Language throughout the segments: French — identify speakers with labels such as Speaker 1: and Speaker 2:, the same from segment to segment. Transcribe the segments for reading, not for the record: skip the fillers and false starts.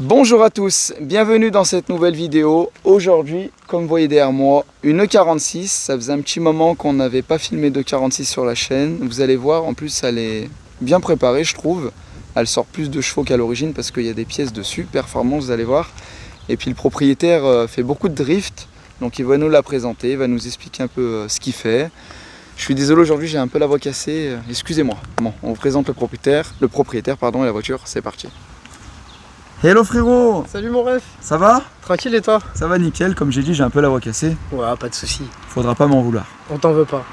Speaker 1: Bonjour à tous, bienvenue dans cette nouvelle vidéo. Aujourd'hui, comme vous voyez derrière moi, une E46. Ça faisait un petit moment qu'on n'avait pas filmé de 46 sur la chaîne. Vous allez voir, en plus elle est bien préparée je trouve. Elle sort plus de chevaux qu'à l'origine parce qu'il y a des pièces dessus, performance vous allez voir. Et puis le propriétaire fait beaucoup de drift, donc il va nous la présenter, il va nous expliquer un peu ce qu'il fait. Je suis désolé aujourd'hui, j'ai un peu la voix cassée, excusez-moi. Bon, on vous présente le propriétaire et la voiture, c'est parti. Hello frérot!
Speaker 2: Salut mon ref!
Speaker 1: Ça va?
Speaker 2: Tranquille et toi?
Speaker 1: Ça va nickel, comme j'ai dit j'ai un peu la voix cassée.
Speaker 2: Ouais, pas de soucis.
Speaker 1: Faudra pas m'en vouloir.
Speaker 2: On t'en veut pas.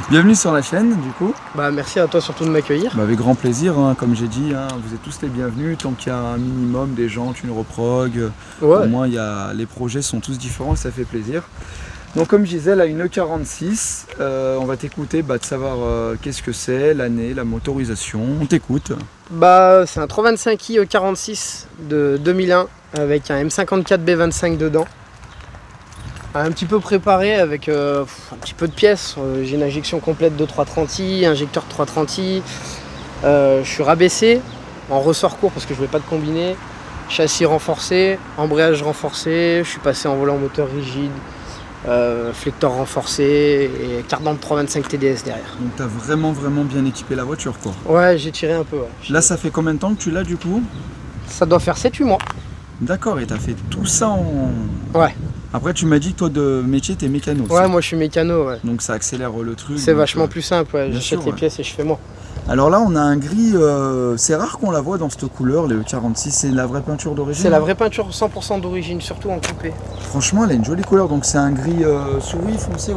Speaker 1: Bienvenue sur la chaîne du coup.
Speaker 2: Bah merci à toi surtout de m'accueillir.
Speaker 1: Bah, avec grand plaisir, hein, comme j'ai dit, hein, vous êtes tous les bienvenus. Tant qu'il y a un minimum des gens, une reprog,
Speaker 2: Ouais.
Speaker 1: au moins les projets sont tous différents et ça fait plaisir. Donc comme je disais, là une E46, on va t'écouter de savoir qu'est-ce que c'est, l'année, la motorisation, on t'écoute.
Speaker 2: Bah c'est un 325i E46 de 2001 avec un M54B25 dedans. Un petit peu préparé avec un petit peu de pièces. J'ai une injection complète de 330i, injecteur 330i. Je suis rabaissé en ressort court parce que je voulais pas de combiné. Châssis renforcé, embrayage renforcé, je suis passé en volant moteur rigide. Flecteur renforcé et cardan de 325 TDS derrière.
Speaker 1: Donc tu as vraiment bien équipé la voiture quoi.
Speaker 2: Ouais, j'ai tiré un peu. Ouais.
Speaker 1: Là ça fait combien de temps que tu l'as du coup?
Speaker 2: Ça doit faire 7-8 mois.
Speaker 1: D'accord, et tu as fait tout ça en...
Speaker 2: Ouais.
Speaker 1: Après tu m'as dit que toi de métier t'es mécano.
Speaker 2: Ouais, moi je suis mécano, ouais.
Speaker 1: Donc ça accélère le truc.
Speaker 2: C'est vachement plus simple, ouais.
Speaker 1: J'achète
Speaker 2: les pièces et je fais moi.
Speaker 1: Alors là on a un gris, c'est rare qu'on la voit dans cette couleur, les E46, c'est la vraie peinture d'origine?
Speaker 2: C'est la vraie peinture 100% d'origine, surtout en coupé.
Speaker 1: Franchement elle a une jolie couleur, donc c'est un gris souris foncé,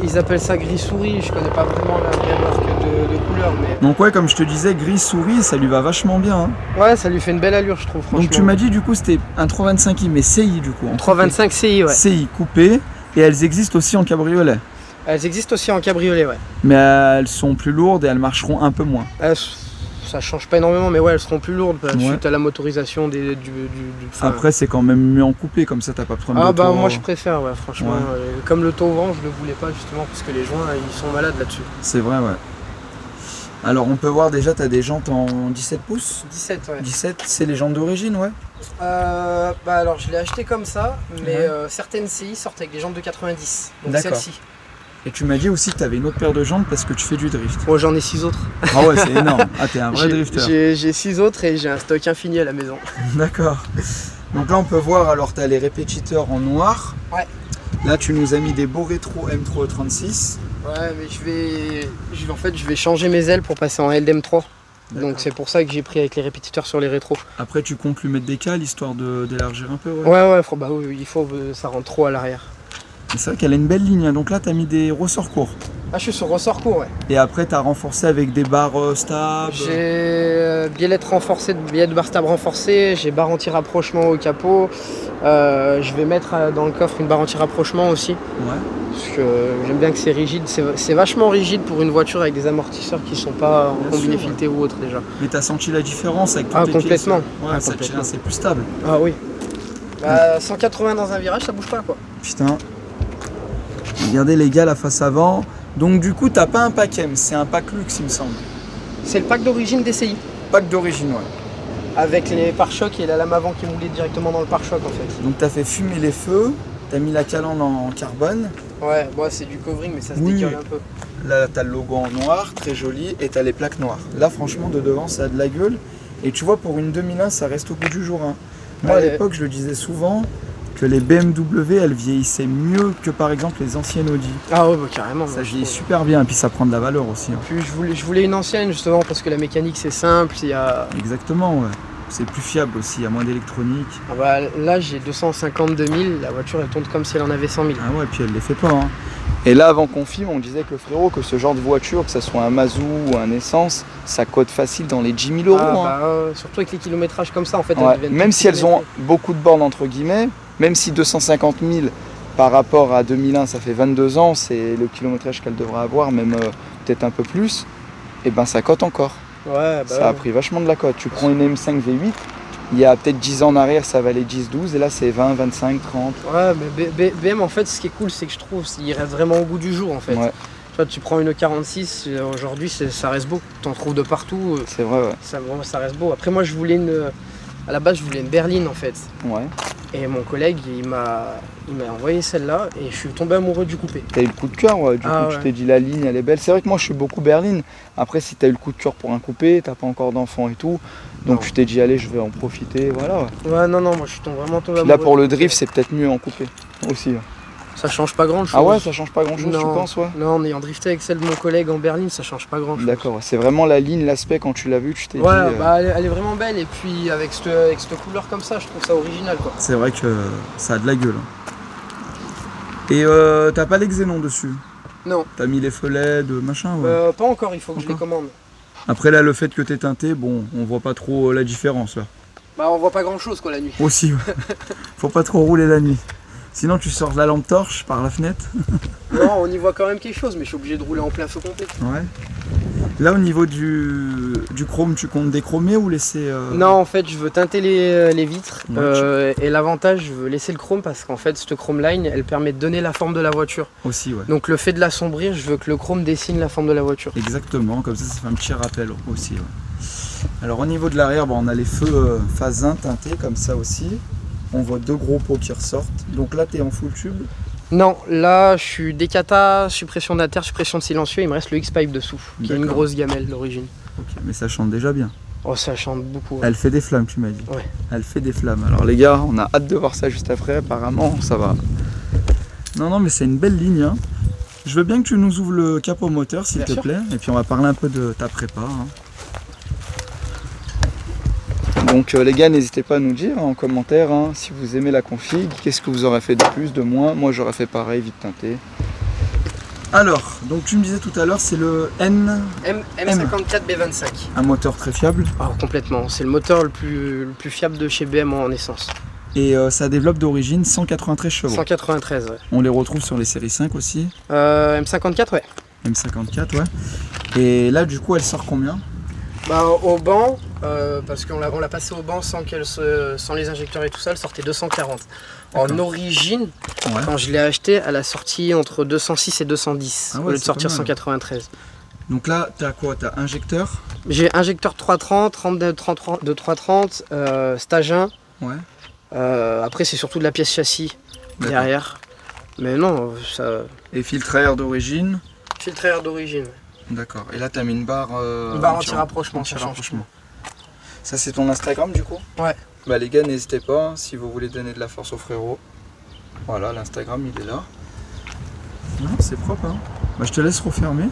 Speaker 2: Ils appellent ça gris souris, je connais pas vraiment la vraie marque de couleur. Mais...
Speaker 1: Donc ouais, comme je te disais, gris souris, ça lui va vachement bien. Hein.
Speaker 2: Ouais, ça lui fait une belle allure je trouve, franchement.
Speaker 1: Donc tu m'as dit du coup c'était un 325i, mais CI du coup.
Speaker 2: 325 CI, ouais.
Speaker 1: CI coupé, et elles existent aussi en cabriolet.
Speaker 2: Elles existent aussi en cabriolet, ouais.
Speaker 1: Mais elles sont plus lourdes et elles marcheront un peu moins.
Speaker 2: Ça change pas énormément, mais ouais, elles seront plus lourdes suite à la motorisation
Speaker 1: Après, c'est quand même mieux en coupé, comme ça t'as pas besoin de
Speaker 2: Ah bah moi je préfère, ouais, franchement.
Speaker 1: Ouais.
Speaker 2: Comme le taux au vent, je le voulais pas justement parce que les joints ils sont malades là-dessus.
Speaker 1: C'est vrai, ouais. Alors on peut voir déjà, t'as des jantes en 17 pouces.
Speaker 2: 17, ouais.
Speaker 1: 17, c'est les jantes d'origine, ouais.
Speaker 2: Bah alors je l'ai acheté comme ça, mais certaines CI sortent avec des jantes de 90, donc celle-ci.
Speaker 1: Et tu m'as dit aussi que tu avais une autre paire de jantes parce que tu fais du drift.
Speaker 2: Moi j'en ai 6 autres.
Speaker 1: Ah ouais, c'est énorme. Ah, t'es un vrai drifter.
Speaker 2: J'ai 6 autres et j'ai un stock infini à la maison.
Speaker 1: D'accord. Donc là on peut voir, alors tu as les répétiteurs en noir.
Speaker 2: Ouais.
Speaker 1: Là tu nous as mis des beaux rétro M336.
Speaker 2: Ouais, mais je vais changer mes ailes pour passer en LDM3. Donc c'est pour ça que j'ai pris avec les répétiteurs sur les rétros.
Speaker 1: Après tu comptes lui mettre des cales histoire d'élargir un peu, ouais.
Speaker 2: Ouais, bah oui, il faut, ça rentre trop à l'arrière.
Speaker 1: C'est vrai qu'elle a une belle ligne, donc là tu as mis des ressorts courts.
Speaker 2: Ah, je suis sur ressort court, ouais.
Speaker 1: Et après tu as renforcé avec des barres stables.
Speaker 2: J'ai biellette renforcée, biellette de barre stable renforcée, j'ai barre anti-rapprochement au capot. Je vais mettre dans le coffre une barre anti-rapprochement aussi. Ouais. Parce que j'aime bien que c'est rigide, c'est vachement rigide pour une voiture avec des amortisseurs qui sont pas en combiné fileté ou autre déjà.
Speaker 1: Mais tu as senti la différence avec toutes tes
Speaker 2: complètement.
Speaker 1: Pièces. Ouais, complètement. C'est plus stable.
Speaker 2: Ah oui. Bah, 180 dans un virage, ça bouge pas quoi.
Speaker 1: Putain. Regardez les gars la face avant. Donc du coup t'as pas un pack M, c'est un pack luxe il me semble.
Speaker 2: C'est le pack d'origine DCI.
Speaker 1: Pack d'origine, ouais.
Speaker 2: Avec les pare-chocs et la lame avant qui est moulée directement dans le pare-choc en fait.
Speaker 1: Donc t'as fait fumer les feux, t'as mis la calandre en carbone.
Speaker 2: Ouais, moi c'est du covering mais ça se décolle un peu.
Speaker 1: Là t'as le logo en noir, très joli, et t'as les plaques noires. Là franchement de devant ça a de la gueule. Et tu vois pour une 2001 ça reste au goût du jour. Hein. Moi à l'époque je le disais souvent, que les BMW elles vieillissaient mieux que par exemple les anciennes Audi.
Speaker 2: Ah ouais, bah carrément.
Speaker 1: Ça vieillit super bien et puis ça prend de la valeur aussi. Hein.
Speaker 2: Puis je voulais une ancienne justement parce que la mécanique c'est simple, il y a...
Speaker 1: Exactement, ouais. C'est plus fiable aussi, il y a moins d'électronique.
Speaker 2: Ah bah, là j'ai 252 000, la voiture elle tourne comme si elle en avait 100 000.
Speaker 1: Ah ouais, puis elle les fait pas. Hein. Et là avant qu'on filme, on disait que le frérot, que ce genre de voiture, que ce soit un Mazou ou un essence, ça cote facile dans les 10 000 €.
Speaker 2: Ah, bah, surtout avec les kilométrages comme ça en fait.
Speaker 1: Ouais. Même si elles ont beaucoup de bornes entre guillemets, même si 250 000 par rapport à 2001 ça fait 22 ans, c'est le kilométrage qu'elle devrait avoir, même peut-être un peu plus, et ben ça cote encore.
Speaker 2: Ouais, bah
Speaker 1: ça a pris vachement de la cote. Tu prends une M5 V8, il y a peut-être 10 ans en arrière ça valait 10-12 et là c'est 20, 25, 30.
Speaker 2: Ouais, mais BM en fait ce qui est cool c'est que je trouve qu'il reste vraiment au goût du jour en fait. Ouais. Toi, tu prends une 46, aujourd'hui ça reste beau, t'en trouves de partout.
Speaker 1: C'est vrai, ouais.
Speaker 2: Ça reste beau. Après moi je voulais À la base, je voulais une berline en fait.
Speaker 1: Ouais.
Speaker 2: Et mon collègue, il m'a envoyé celle-là et je suis tombé amoureux du coupé.
Speaker 1: T'as eu le coup de cœur, ouais. Du coup, tu t'es dit la ligne, elle est belle. C'est vrai que moi, je suis beaucoup berline. Après, si t'as eu le coup de cœur pour un coupé, t'as pas encore d'enfant et tout. Donc, tu t'es dit, allez, je vais en profiter, voilà.
Speaker 2: Ouais, non, moi, je suis vraiment tombé amoureux.
Speaker 1: Là, pour le drift, c'est peut-être mieux en coupé aussi. Ouais.
Speaker 2: Ça change pas grand chose.
Speaker 1: Ah ouais, ça change pas grand chose, tu penses, ouais?
Speaker 2: Non, en ayant drifté avec celle de mon collègue en berline, ça change pas grand chose.
Speaker 1: D'accord, c'est vraiment la ligne, l'aspect, quand tu l'as vu, tu t'es dit...
Speaker 2: Bah elle est vraiment belle, et puis avec cette couleur comme ça, je trouve ça original, quoi.
Speaker 1: C'est vrai que ça a de la gueule. Et t'as pas les xénons dessus?
Speaker 2: Non.
Speaker 1: T'as mis les feux LED, machin, ouais.
Speaker 2: Pas encore, il faut que je les commande.
Speaker 1: Après là, le fait que t'es teinté, bon, on voit pas trop la différence, là.
Speaker 2: Bah on voit pas grand chose, quoi, la nuit.
Speaker 1: Aussi, ouais. Faut pas trop rouler la nuit. Sinon tu sors de la lampe torche par la fenêtre.
Speaker 2: Non, on y voit quand même quelque chose, mais je suis obligé de rouler en plein feu complet.
Speaker 1: Ouais. Là au niveau du chrome, tu comptes déchromer ou laisser...
Speaker 2: Non, en fait je veux teinter les vitres. Et l'avantage, je veux laisser le chrome parce qu'en fait cette chrome line, elle permet de donner la forme de la voiture.
Speaker 1: Aussi, ouais.
Speaker 2: Donc le fait de l'assombrir, je veux que le chrome dessine la forme de la voiture.
Speaker 1: Exactement, comme ça fait un petit rappel aussi. Ouais. Alors au niveau de l'arrière, on a les feux phase 1 teintés comme ça aussi. On voit deux gros pots qui ressortent. Donc là, tu es en full tube?
Speaker 2: Non, là, je suis décata, suppression d'inter, suppression de silencieux. Il me reste le X-Pipe dessous, qui est une grosse gamelle d'origine.
Speaker 1: Ok, mais ça chante déjà bien.
Speaker 2: Oh, ça chante beaucoup. Ouais.
Speaker 1: Elle fait des flammes, tu m'as dit.
Speaker 2: Ouais.
Speaker 1: Elle fait des flammes. Alors les gars, on a hâte de voir ça juste après. Apparemment, ça va. Non, mais c'est une belle ligne. Hein. Je veux bien que tu nous ouvres le capot moteur, s'il te plaît. Et puis on va parler un peu de ta prépa. Hein. Donc les gars, n'hésitez pas à nous dire en commentaire si vous aimez la config, qu'est-ce que vous aurez fait de plus, de moins. Moi j'aurais fait pareil, vite teinté. Alors, donc tu me disais tout à l'heure, c'est le
Speaker 2: M54B25.
Speaker 1: Un moteur très fiable?
Speaker 2: Oh, complètement, c'est le moteur le plus fiable de chez BM en essence.
Speaker 1: Et ça développe d'origine 193 chevaux.
Speaker 2: 193, ouais.
Speaker 1: On les retrouve sur les séries 5 aussi?
Speaker 2: M54, ouais.
Speaker 1: M54, ouais. Et là du coup elle sort combien?
Speaker 2: Bah au banc, parce qu'on l'a passé au banc sans les injecteurs et tout ça, elle sortait 240. En origine, quand je l'ai acheté, elle a sorti entre 206 et 210, au lieu de sortir 193.
Speaker 1: Donc là, t'as quoi? T'as injecteur?
Speaker 2: J'ai injecteur 330, rampe de 330, stage 1.
Speaker 1: Ouais.
Speaker 2: Après, c'est surtout de la pièce châssis derrière. Mais non, ça...
Speaker 1: Et filtre à air d'origine?
Speaker 2: Filtre à air d'origine.
Speaker 1: D'accord. Et là, tu as mis une barre
Speaker 2: anti-rapprochement.
Speaker 1: Ça, c'est ton Instagram du coup?
Speaker 2: Ouais.
Speaker 1: Bah les gars, n'hésitez pas si vous voulez donner de la force au frérot. Voilà, l'Instagram, il est là. Non, c'est propre. Hein. Bah, je te laisse refermer.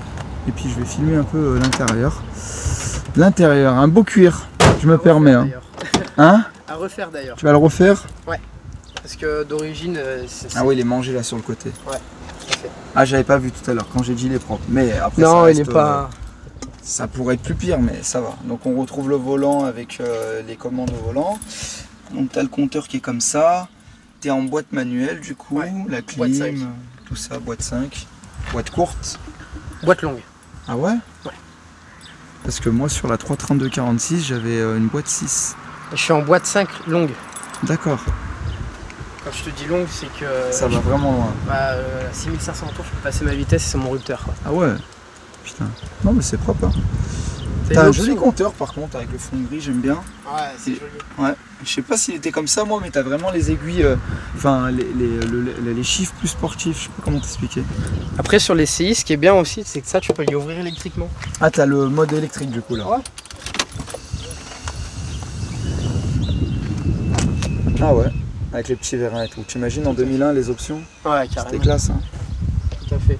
Speaker 1: Et puis, je vais filmer un peu l'intérieur. L'intérieur, un beau cuir. Je me permets. Hein?
Speaker 2: À refaire d'ailleurs.
Speaker 1: Tu vas le refaire?
Speaker 2: Ouais. Parce que d'origine,
Speaker 1: Ah oui, il est mangé là sur le côté.
Speaker 2: Ouais.
Speaker 1: Ah, j'avais pas vu tout à l'heure quand j'ai dit il est propre. Mais après,
Speaker 2: non,
Speaker 1: ça reste,
Speaker 2: il est pas.
Speaker 1: Ça pourrait être plus pire, mais ça va. Donc, on retrouve le volant avec les commandes au volant. Donc, tu as le compteur qui est comme ça. Tu es en boîte manuelle, du coup. La clim, tout ça, boîte 5. Boîte courte.
Speaker 2: Boîte longue.
Speaker 1: Ah ouais?
Speaker 2: Ouais.
Speaker 1: Parce que moi, sur la 332-46, j'avais une boîte 6.
Speaker 2: Je suis en boîte 5 longue.
Speaker 1: D'accord.
Speaker 2: Quand je te dis longue, c'est que...
Speaker 1: Ça va vraiment loin.
Speaker 2: Bah, 6500 tours, je peux passer ma vitesse et c'est mon rupteur. Quoi.
Speaker 1: Ah ouais? Putain. Non, mais c'est propre. Hein. T'as un joli compteur par contre avec le fond gris, j'aime bien.
Speaker 2: Ouais, c'est joli.
Speaker 1: Ouais. Je sais pas s'il était comme ça moi, mais t'as vraiment les aiguilles, enfin les chiffres plus sportifs, je sais pas comment t'expliquer.
Speaker 2: Après sur les CI, ce qui est bien aussi, c'est que ça tu peux y ouvrir électriquement.
Speaker 1: Ah, t'as le mode électrique du coup là.
Speaker 2: Ouais.
Speaker 1: Ah ouais, avec les petits vérins et tout. T'imagines en 2001 les options?
Speaker 2: Ouais, carrément.
Speaker 1: C'était classe. Hein.
Speaker 2: Tout à fait.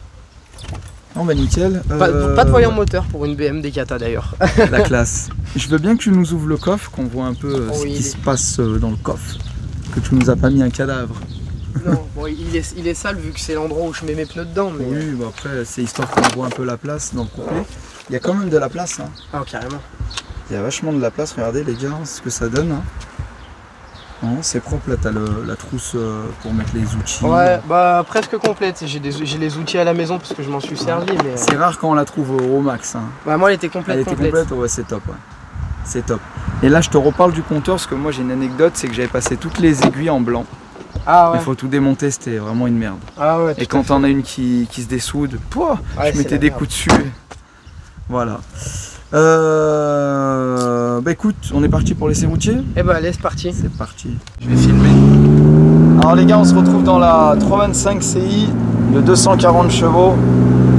Speaker 1: Non bah nickel.
Speaker 2: Pas de voyant moteur pour une BM Decata d'ailleurs.
Speaker 1: La classe. Je veux bien que tu nous ouvres le coffre, qu'on voit un peu ce qui se passe dans le coffre. Que tu nous as pas mis un cadavre.
Speaker 2: Non, bon, il est sale vu que c'est l'endroit où je mets mes pneus dedans. Mais...
Speaker 1: Oui, bah après c'est histoire qu'on voit un peu la place dans le coupé. Il y a quand même de la place. Hein.
Speaker 2: Ah carrément.
Speaker 1: Il y a vachement de la place, regardez les gars, ce que ça donne. Hein. C'est propre là, t'as la trousse pour mettre les outils.
Speaker 2: Ouais, bah presque complète. J'ai les outils à la maison parce que je m'en suis servi. Mais...
Speaker 1: C'est rare quand on la trouve au max. Hein.
Speaker 2: Bah moi elle était complète.
Speaker 1: Elle était complète, ouais, c'est top. Ouais. C'est top. Et là je te reparle du compteur parce que moi j'ai une anecdote, c'est que j'avais passé toutes les aiguilles en blanc.
Speaker 2: Ah ouais.
Speaker 1: Il faut tout démonter, c'était vraiment une merde.
Speaker 2: Ah ouais.
Speaker 1: Et quand t'en as une qui se dessoude, je mettais des coups dessus. Voilà. Bah écoute, on est parti pour l'essai routier.
Speaker 2: Eh bah allez, c'est parti.
Speaker 1: C'est parti. Je vais filmer. Alors les gars, on se retrouve dans la 325 CI de 240 chevaux.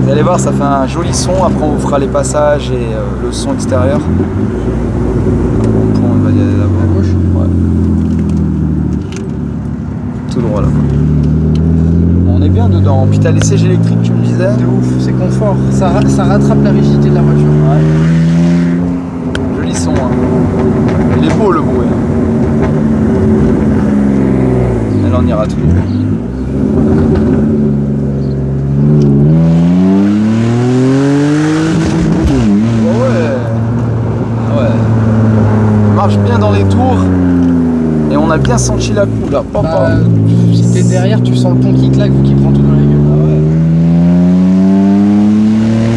Speaker 1: Vous allez voir, ça fait un joli son. Après, on vous fera les passages et le son extérieur. On va y aller là-bas.
Speaker 2: À gauche.
Speaker 1: Ouais. Tout droit là-bas. On est bien dedans. Puis t'as les sièges électriques, tu me disais.
Speaker 2: De ouf, c'est confort. Ça rattrape la rigidité de la voiture.
Speaker 1: Ouais. Joli son. Hein. Il est beau le bruit. Hein. Et là, on ira tout droit. Marche bien dans les tours et on a bien senti la coule là.
Speaker 2: Si t'es derrière, tu sens le pont qui claque vu qu'il prend tout dans la gueule.
Speaker 1: Ah ouais.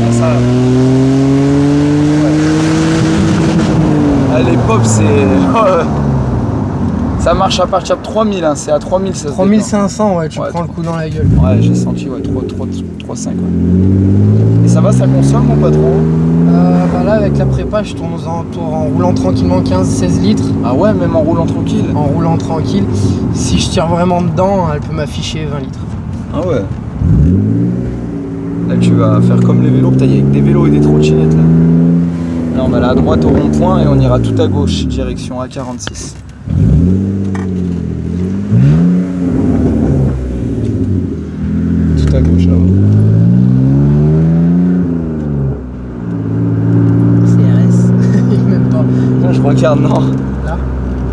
Speaker 1: Ah, ça. Ouais. Ah, les pop c'est. Ça marche à partir de 3000, hein. C'est à 3000 ça.
Speaker 2: 3500, ouais, tu prends le coup dans la gueule.
Speaker 1: Ouais, j'ai senti 3,5 ouais. Et ça va, ça consomme ou pas trop?
Speaker 2: Bah là avec la prépa je tourne aux alentours en roulant tranquillement 15-16 litres.
Speaker 1: Ah ouais, même en roulant tranquille?
Speaker 2: En roulant tranquille. Si je tire vraiment dedans, elle peut m'afficher 20 litres.
Speaker 1: Ah ouais. Là tu vas faire comme les vélos, peut-être avec des vélos et des trottinettes là. Là on va aller à droite au rond-point et on ira tout à gauche, direction A46. Tout à gauche là-bas. Je regarde, non.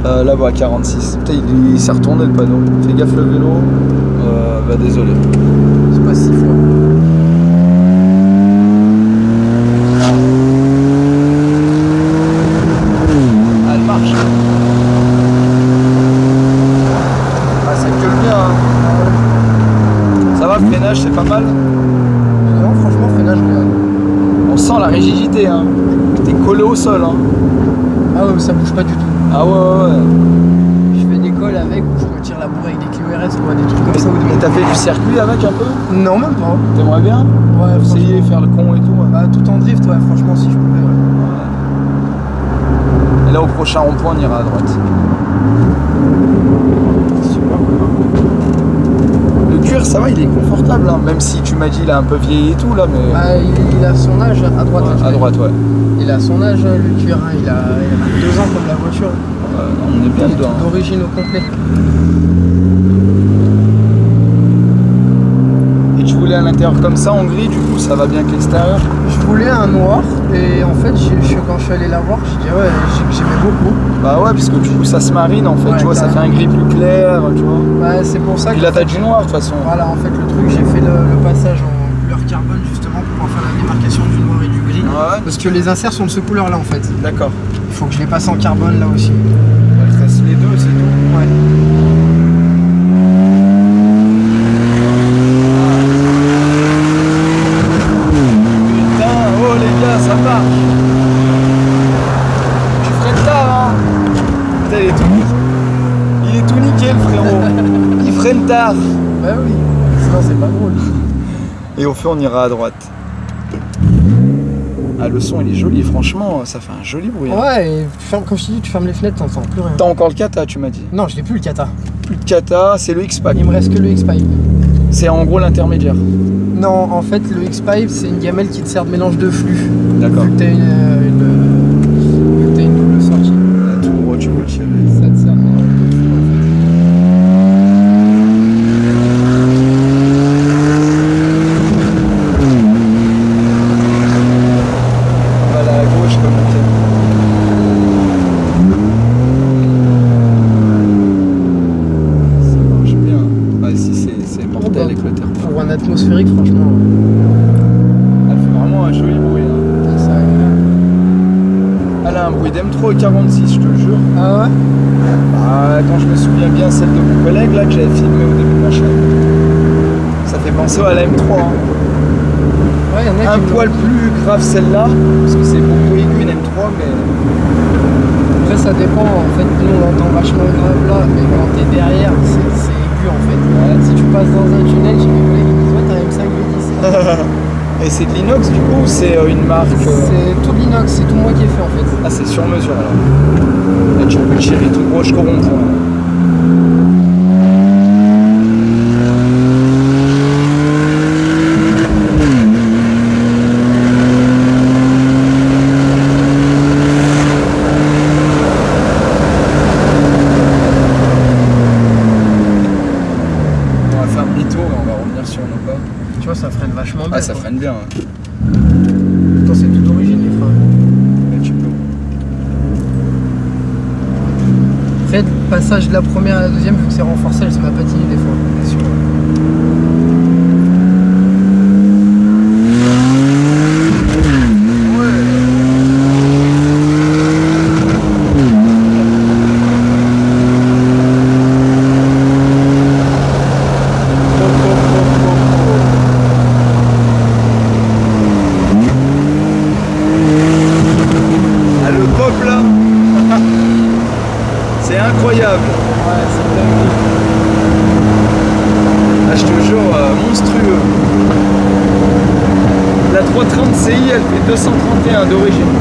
Speaker 2: Là
Speaker 1: là-bas à 46. Putain, il s'est retourné le panneau. Fais gaffe le vélo. Bah désolé.
Speaker 2: C'est pas 6 fois.
Speaker 1: Ah, elle marche. Ah, ça gueule bien. Hein. Ça va, freinage, c'est pas mal.
Speaker 2: Non, franchement, freinage, regarde.
Speaker 1: On sent la rigidité. Hein. T'es collé au sol. Hein.
Speaker 2: Ah ouais, mais ça bouge pas du tout.
Speaker 1: Ah ouais.
Speaker 2: Je fais des cols avec où je me tire la bourre avec des Clio RS ou des trucs comme ça.
Speaker 1: Et t'as fait du circuit avec un peu?
Speaker 2: Non, même pas.
Speaker 1: T'aimerais bien?
Speaker 2: Ouais,
Speaker 1: essayer de faire le con et tout. Ouais.
Speaker 2: Bah, tout en drift, ouais, franchement, si je pouvais. Ouais.
Speaker 1: Et là, au prochain rond-point, on ira à droite.
Speaker 2: Super.
Speaker 1: Le cuir, ça va, il est confortable, hein. Même si tu m'as dit il a un peu vieilli et tout là, mais.
Speaker 2: Bah, il a son âge à droite.
Speaker 1: Ouais, à droite, ouais.
Speaker 2: Il a son âge, le cuir, hein. Il a 22 ans comme la voiture.
Speaker 1: On est bien dedans.
Speaker 2: D'origine au complet.
Speaker 1: Et tu voulais à l'intérieur comme ça en gris, du coup ça va bien avec l'extérieur?
Speaker 2: Je voulais un noir et en fait quand je suis allé la voir, je dis ouais, j'aimais beaucoup.
Speaker 1: Bah ouais, parce que du coup ça se marine en fait, ouais, tu vois, ça fait un gris plus clair, tu vois.
Speaker 2: Ouais, c'est pour ça que.
Speaker 1: Puis là t'as du noir de toute façon.
Speaker 2: Voilà, en fait le truc, j'ai fait le passage en couleur carbone justement pour pouvoir faire la démarcation du noir et du gris.
Speaker 1: Ouais.
Speaker 2: Parce que les inserts sont de ce couleur là en fait.
Speaker 1: D'accord.
Speaker 2: Il faut que je les passe en carbone là aussi.
Speaker 1: Il reste les deux, c'est tout.
Speaker 2: Ouais.
Speaker 1: Putain, oh les gars, ça marche. Tu freines tard, hein. Putain, il est tout nickel, frérot. Il freine tard.
Speaker 2: Bah oui, sinon c'est pas drôle.
Speaker 1: Et au feu, on ira à droite. Ah, le son il est joli, franchement, ça fait un joli bruit. Hein.
Speaker 2: Ouais, et comme je t'ai dit, tu fermes les fenêtres, t'entends plus rien.
Speaker 1: T'as encore le kata, tu m'as dit?
Speaker 2: Non, je l'ai plus le kata.
Speaker 1: Plus de kata, c'est le X-Pack.
Speaker 2: Il me reste que le X-Pipe.
Speaker 1: C'est en gros l'intermédiaire.
Speaker 2: Non, en fait, le X-Pipe, c'est une gamelle qui te sert de mélange de flux.
Speaker 1: D'accord.
Speaker 2: Vu que t'as une double sortie.
Speaker 1: Là, tout gros, tu peux le tirer.
Speaker 2: Ça te sert de mélange de flux, en fait.
Speaker 1: Voilà, à gauche, comme on dit. Ça marche bien. Bah, ici, c'est mortel avec le terre.
Speaker 2: Pour un atmosphérique, franchement.
Speaker 1: Elle fait vraiment un joli bruit. Hein.
Speaker 2: C'est agréable.
Speaker 1: Elle a un bruit d'M3 46, je te le jure.
Speaker 2: Ah ouais?
Speaker 1: Bah, quand je me souviens bien, celle de mon collègue là que j'avais filmé au début de ma chaîne, ça fait penser à la M3. Hein.
Speaker 2: Ouais, y en a
Speaker 1: Un
Speaker 2: qui
Speaker 1: poil plus grave celle-là, parce que c'est beaucoup aigu une M3, mais.
Speaker 2: Après, ça dépend. En fait, nous, on l'entend vachement grave là, mais quand t'es derrière, c'est aigu en fait.
Speaker 1: Ouais.
Speaker 2: Si tu passes dans un tunnel, j'ai mes collègues qui me disent ouais, t'as un M5 V10.
Speaker 1: Et c'est de l'inox du coup ou c'est une marque
Speaker 2: C'est tout de l'inox, c'est tout moi qui ai fait en fait.
Speaker 1: Ah, c'est sur mesure alors. Là tu peux tirer tout gros jusqu'au rond-point.
Speaker 2: Tu vois, ça freine vachement bien.
Speaker 1: Ah, ça freine bien. Ouais.
Speaker 2: Pourtant, c'est tout d'origine les freins.
Speaker 1: Mais tu peux.
Speaker 2: En fait, le passage de la première à la deuxième, vu que c'est renforcé, elle se met à patiner des fois.
Speaker 1: Bien sûr. C'est incroyable.
Speaker 2: Ouais, c'est dingue.
Speaker 1: Ah, je te jure, monstrueux. La 330 CI, elle fait 231 d'origine.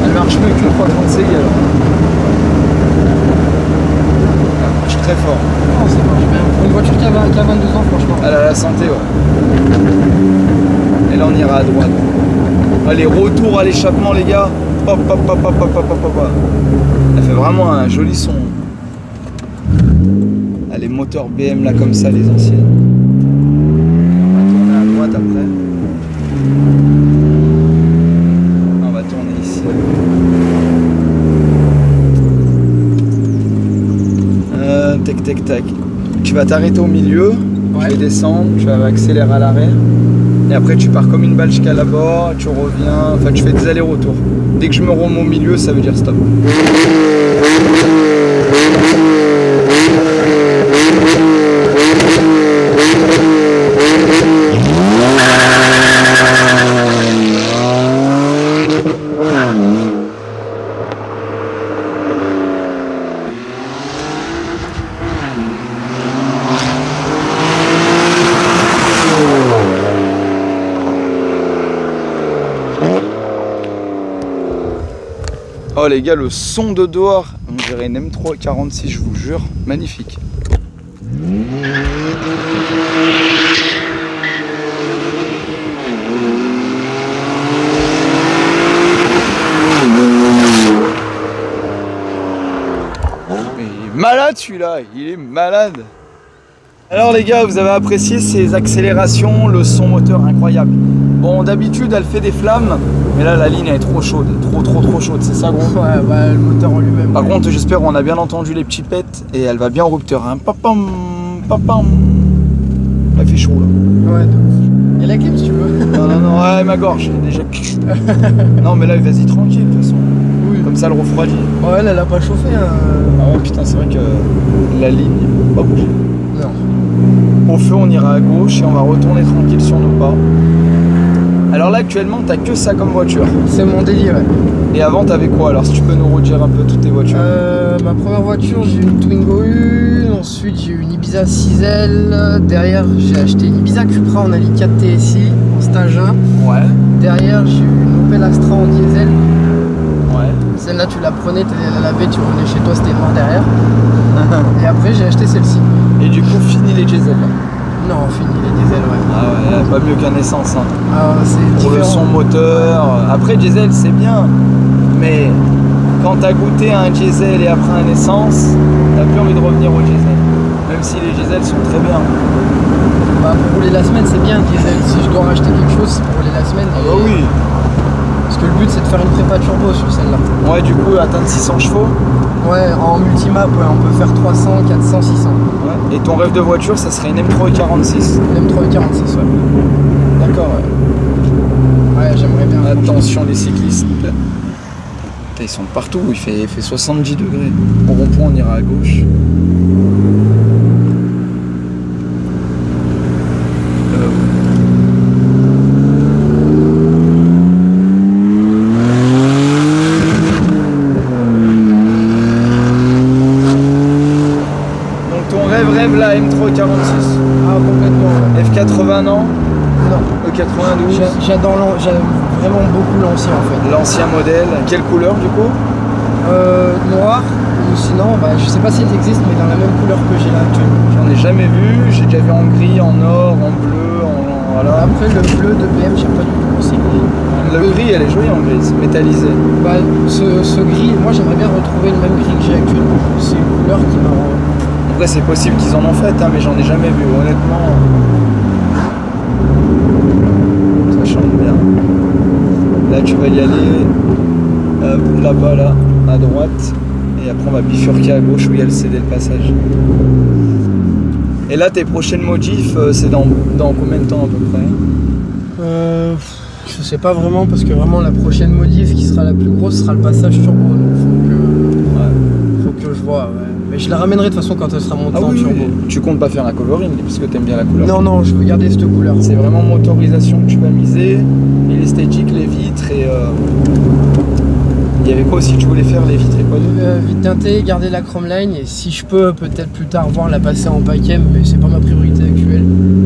Speaker 1: Elle marche mieux qu'une 330 CI alors. Elle marche très fort.
Speaker 2: Oh, ça marche bien. Pour une voiture qui a 22 ans, franchement.
Speaker 1: Elle a la santé, ouais. Et là, on ira à droite. Allez, retour à l'échappement, les gars. Hop, hop, hop, hop, hop, hop, hop, hop. Elle fait vraiment un joli son. Ah, les moteurs BM là comme ça, les anciennes. On va tourner à droite après. On va tourner ici. Tac, tac, tac. Tu vas t'arrêter au milieu.
Speaker 2: Ouais.
Speaker 1: Tu vas descendre, tu vas accélérer à l'arrière. Et après tu pars comme une balle jusqu'à là-bas, tu reviens, enfin tu fais des allers-retours. Dès que je me remets au milieu, ça veut dire stop. Oh les gars, le son de dehors, on dirait une M346, je vous jure, magnifique. Mais il est malade celui-là, il est malade. Alors les gars, vous avez apprécié ces accélérations, le son moteur incroyable. Bon, d'habitude elle fait des flammes, mais là la ligne elle est trop chaude, trop chaude, c'est ça gros?
Speaker 2: Ouais, bah le moteur en lui-même.
Speaker 1: Par contre, j'espère qu'on a bien entendu les petits pets et elle va bien en rupteur. Hein. Papam, papam. Elle fait chaud là.
Speaker 2: Ouais, de ouf. Il y a la clim si tu veux.
Speaker 1: Non, non, non, ouais, ma gorge est déjà. Non, mais là, vas-y tranquille de toute façon.
Speaker 2: Oui.
Speaker 1: Comme ça, elle refroidit.
Speaker 2: Ouais, elle a pas chauffé. Hein.
Speaker 1: Ah ouais, putain, c'est vrai que la ligne va pas bouger.
Speaker 2: Non.
Speaker 1: Au feu, on ira à gauche et on va retourner tranquille sur nos pas. Alors là, actuellement, t'as que ça comme voiture.
Speaker 2: C'est mon délire, ouais.
Speaker 1: Et avant, t'avais quoi? Alors, si tu peux nous redire un peu toutes tes voitures.
Speaker 2: Ma première voiture, j'ai eu une Twingo 1. Ensuite, j'ai eu une Ibiza 6L. Derrière, j'ai acheté une Ibiza Cupra en Ali 4 TSI en stage 1.
Speaker 1: Ouais.
Speaker 2: Derrière, j'ai eu une Opel Astra en diesel.
Speaker 1: Ouais.
Speaker 2: Celle-là, tu la prenais, tu la lavais, tu revenais chez toi, c'était mort derrière. Et après, j'ai acheté celle-ci.
Speaker 1: Et du coup, fini les diesel.
Speaker 2: Non, fini les diesel, ouais.
Speaker 1: Ah ouais, pas mieux qu'un essence. Hein.
Speaker 2: Ah, c'est
Speaker 1: Pour
Speaker 2: différent.
Speaker 1: le son moteur. Après, diesel, c'est bien. Mais quand t'as goûté à un diesel et après un essence, t'as plus envie de revenir au diesel. Même si les diesels sont très bien.
Speaker 2: Bah, pour rouler la semaine, c'est bien le diesel. Si je dois racheter quelque chose, c'est pour rouler la semaine.
Speaker 1: Ah bah oui.
Speaker 2: Parce que le but, c'est de faire une prépa turbo sur celle-là.
Speaker 1: Ouais, du coup, atteindre 600 chevaux.
Speaker 2: Ouais, en multimap, ouais, on peut faire 300, 400, 600.
Speaker 1: Ouais. Et ton rêve de voiture, ça serait une M346.
Speaker 2: Une M3 46, ouais.
Speaker 1: D'accord, ouais.
Speaker 2: Ouais, j'aimerais bien.
Speaker 1: Attention les cyclistes. Putain, ils sont partout, il fait 70 degrés. Au rond-point, on ira à gauche. Donc ton rêve la M346.
Speaker 2: Ah, complètement, ouais.
Speaker 1: F80 non?
Speaker 2: Non.
Speaker 1: Ok. 92.
Speaker 2: J'adore vraiment beaucoup l'ancien en fait.
Speaker 1: L'ancien modèle. Quelle couleur du coup?
Speaker 2: Noir, ou sinon, bah, je sais pas s'il existe, mais dans la même couleur que j'ai là actuellement.
Speaker 1: J'en ai jamais vu, j'ai déjà vu en gris, en or, en bleu, voilà.
Speaker 2: Après le bleu de BM, j'aime pas du tout. C'est gris.
Speaker 1: Le gris, elle est jolie en gris, c'est métallisé.
Speaker 2: Bah, ce gris, moi j'aimerais bien retrouver le même gris que j'ai actuellement. C'est une couleur qui m'a.
Speaker 1: Après c'est possible qu'ils en ont fait, hein, mais j'en ai jamais vu, honnêtement. Ça chante bien. Là tu vas y aller, là-bas, là, à droite. Et après on va bifurquer à gauche où il y a le CD le passage. Et là tes prochaines modifs, c'est dans combien de temps à peu près?
Speaker 2: Je sais pas vraiment parce que vraiment la prochaine modif qui sera la plus grosse sera le passage turbo. Donc faut que je vois. Ouais. Mais je la ramènerai de toute façon quand elle sera montée en
Speaker 1: oui,
Speaker 2: turbo.
Speaker 1: Tu comptes pas faire la coloring parce que t'aimes bien la couleur?
Speaker 2: Non, non, je veux garder cette couleur.
Speaker 1: C'est vraiment motorisation que tu vas miser, et l'esthétique, les vitres et... Il y avait quoi aussi? Tu voulais faire les vitres et quoi d'autre?
Speaker 2: Vite teinté, garder la chrome line et si je peux peut-être plus tard voir la passer en paquet, mais c'est pas ma priorité actuelle.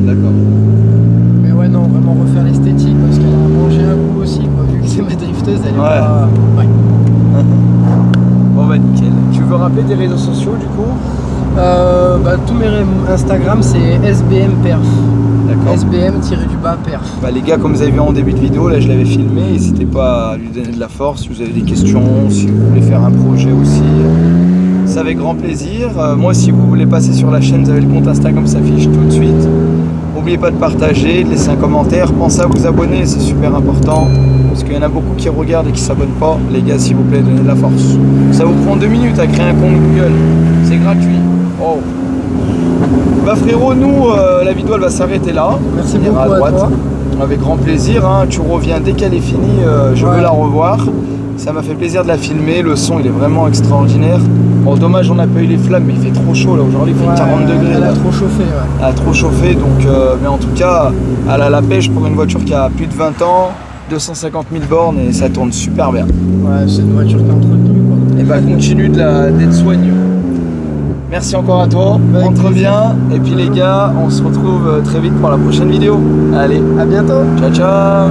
Speaker 1: D'accord.
Speaker 2: Mais ouais, non, vraiment refaire l'esthétique parce qu'elle a mangé un coup aussi, quoi. Vu que c'est ma drifteuse, elle est pas. Ouais.
Speaker 1: Bon bah nickel. Tu veux rappeler tes réseaux sociaux du coup?
Speaker 2: Bah, tous mes Instagram c'est SBM Perf.
Speaker 1: D'accord.
Speaker 2: SBM-du-bas Perf.
Speaker 1: Bah les gars, comme vous avez vu en début de vidéo, là je l'avais filmé, n'hésitez pas à lui donner de la force si vous avez des questions, si vous voulez faire un projet aussi. C'est avec grand plaisir. Moi si vous voulez passer sur la chaîne, vous avez le compte Instagram qui s'affiche tout de suite. N'oubliez pas de partager, de laisser un commentaire, pensez à vous abonner, c'est super important. Parce qu'il y en a beaucoup qui regardent et qui ne s'abonnent pas. Les gars, s'il vous plaît, donnez de la force. Ça vous prend 2 minutes à créer un compte Google. C'est gratuit. Oh. Bah frérot, nous, la vidéo elle va s'arrêter là.
Speaker 2: Merci beaucoup
Speaker 1: à droite.
Speaker 2: à toi.
Speaker 1: Avec grand plaisir, hein. Tu reviens dès qu'elle est finie, je veux la revoir. Ça m'a fait plaisir de la filmer, le son il est vraiment extraordinaire. Bon dommage on n'a pas eu les flammes, mais il fait trop chaud là aujourd'hui, il fait 40 degrés.
Speaker 2: Elle a trop chauffé, ouais.
Speaker 1: Elle a trop chauffé, donc mais en tout cas, elle a la pêche pour une voiture qui a plus de 20 ans, 250 000 bornes et ça tourne super bien.
Speaker 2: Ouais, c'est une voiture qui est entretenue quoi.
Speaker 1: Et bah continue d'être soigneux. Merci encore à toi, rentre bien, et puis les gars, on se retrouve très vite pour la prochaine vidéo. Allez,
Speaker 2: à bientôt.
Speaker 1: Ciao ciao.